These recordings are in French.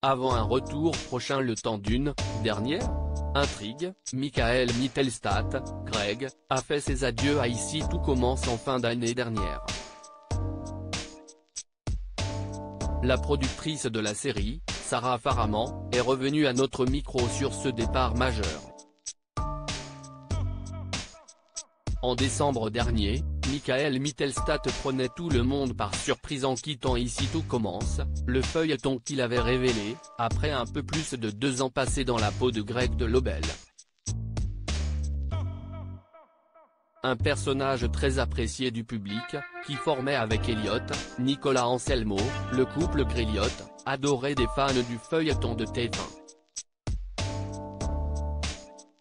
Avant un retour prochain le temps d'une dernière intrigue, Michael Mittelstadt, Greg, a fait ses adieux à Ici tout commence en fin d'année dernière. La productrice de la série, Sarah Faraman, est revenue à notre micro sur ce départ majeur. En décembre dernier, Michael Mittelstadt prenait tout le monde par surprise en quittant Ici tout commence, le feuilleton qu'il avait révélé, après un peu plus de 2 ans passés dans la peau de Greg Delobel. Un personnage très apprécié du public, qui formait avec Elliot, Nicolas Anselmo, le couple Greliot, adoré des fans du feuilleton de TF1.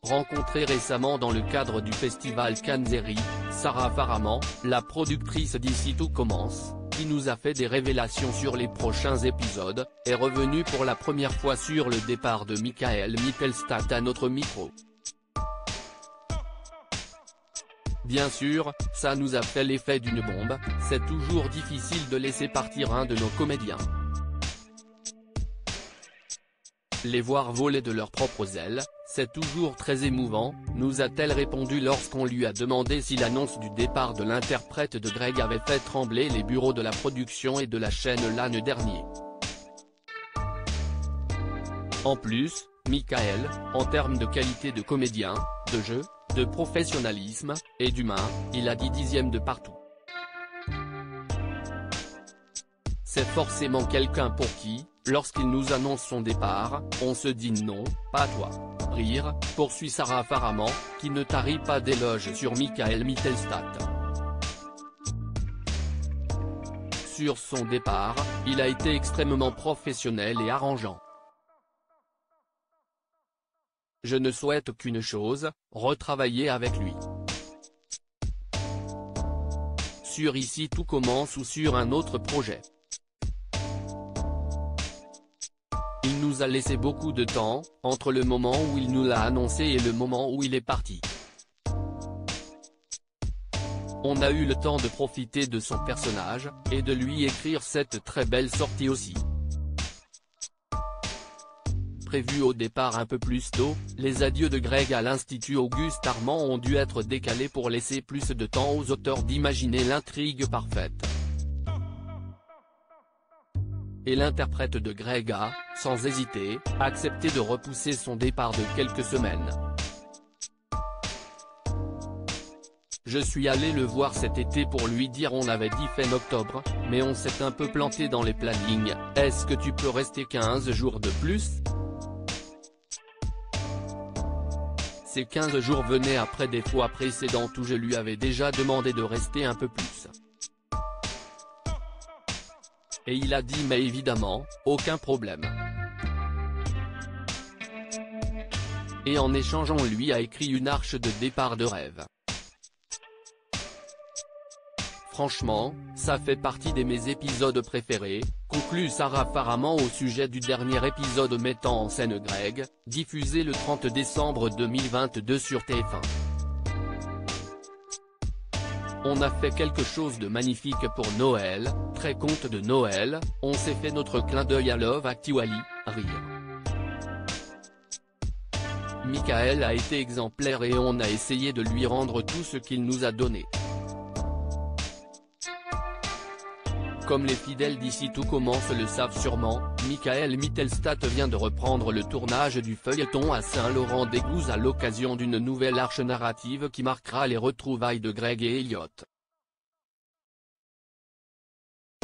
Rencontrée récemment dans le cadre du festival Cannes-Série, Sarah Faraman, la productrice d'Ici tout commence, qui nous a fait des révélations sur les prochains épisodes, est revenue pour la première fois sur le départ de Michael Mittelstadt à notre micro. Bien sûr, ça nous a fait l'effet d'une bombe, c'est toujours difficile de laisser partir un de nos comédiens. Les voir voler de leurs propres ailes, c'est toujours très émouvant, nous a-t-elle répondu lorsqu'on lui a demandé si l'annonce du départ de l'interprète de Greg avait fait trembler les bureaux de la production et de la chaîne l'année dernière. En plus, Michael, en termes de qualité de comédien, de jeu, de professionnalisme, et d'humain, il a dit 10e de partout. C'est forcément quelqu'un pour qui, lorsqu'il nous annonce son départ, on se dit non, pas toi. Rire, poursuit Sarah Faraman, qui ne tarit pas d'éloges sur Michael Mittelstadt. Sur son départ, il a été extrêmement professionnel et arrangeant. Je ne souhaite qu'une chose, retravailler avec lui. Sur Ici tout commence ou sur un autre projet. Il nous a laissé beaucoup de temps, entre le moment où il nous l'a annoncé et le moment où il est parti. On a eu le temps de profiter de son personnage, et de lui écrire cette très belle sortie aussi. Prévu au départ un peu plus tôt, les adieux de Greg à l'Institut Auguste Armand ont dû être décalés pour laisser plus de temps aux auteurs d'imaginer l'intrigue parfaite. Et l'interprète de Greg a, sans hésiter, accepté de repousser son départ de quelques semaines. Je suis allé le voir cet été pour lui dire on avait dit fin octobre, mais on s'est un peu planté dans les plannings, est-ce que tu peux rester 15 jours de plus ? Ces 15 jours venaient après des fois précédentes où je lui avais déjà demandé de rester un peu plus. Et il a dit mais évidemment, aucun problème. Et en échange on lui a écrit une arche de départ de rêve. Franchement, ça fait partie de mes épisodes préférés, conclut Sarah Faraman au sujet du dernier épisode mettant en scène Greg, diffusé le 30 décembre 2022 sur TF1. On a fait quelque chose de magnifique pour Noël, très conte de Noël, on s'est fait notre clin d'œil à Love Actually, rire. Michael a été exemplaire et on a essayé de lui rendre tout ce qu'il nous a donné. Comme les fidèles d'Ici tout commence le savent sûrement, Michael Mittelstadt vient de reprendre le tournage du feuilleton à Saint-Laurent-des-Gouzes à l'occasion d'une nouvelle arche narrative qui marquera les retrouvailles de Greg et Elliot.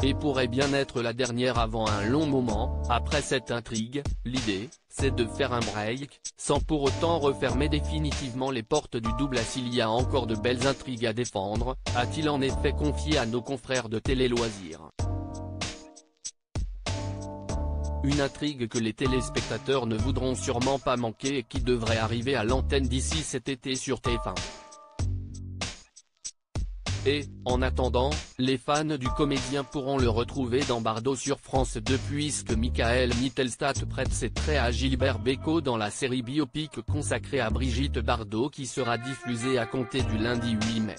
Et pourrait bien être la dernière avant un long moment. Après cette intrigue, l'idée, c'est de faire un break, sans pour autant refermer définitivement les portes du double s'il y a encore de belles intrigues à défendre, a-t-il en effet confié à nos confrères de Télé Loisirs. Une intrigue que les téléspectateurs ne voudront sûrement pas manquer et qui devrait arriver à l'antenne d'ici cet été sur TF1. Et, en attendant, les fans du comédien pourront le retrouver dans Bardot sur France 2 puisque Michael Mittelstadt prête ses traits à Gilbert Bécaud dans la série biopic consacrée à Brigitte Bardot qui sera diffusée à compter du lundi 8 mai.